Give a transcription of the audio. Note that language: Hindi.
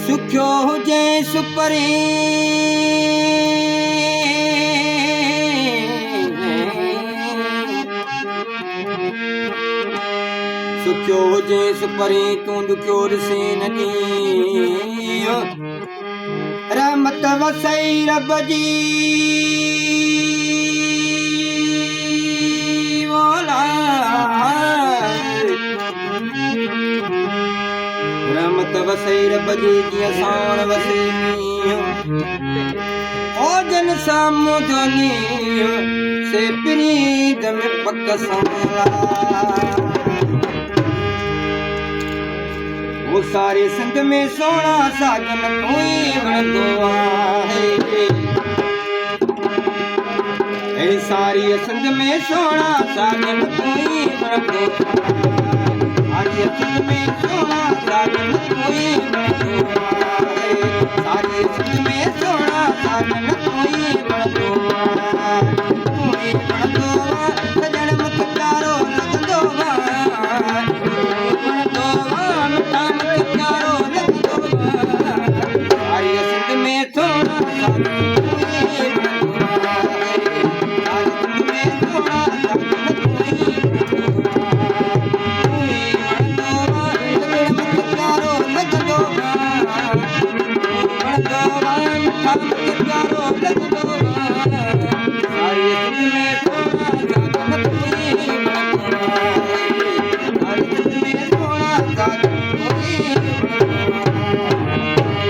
सुख्यो हुजे सुपरी सुख्यो हुजे सुपरी तूं दुख्यो ॾिसे नदी रहमत वसई रब जी रहमत वसई रब जी जीअं साण वसे मींहुं ओ जन साम्हूं धोनी से प्रीत में पक संभला वो सारे संग में सोना साजन तूं ई वणंदो आहे ऐ सारी संग में सोना साजन तूं ई वणंदो सारी संग में सोना साजन तूं ई वणंदो आहे सारी संग में सोना साजन तूं ई वणंदो तूं ई वणंदो सजण मुख प्यारो लॻंदो Let's go.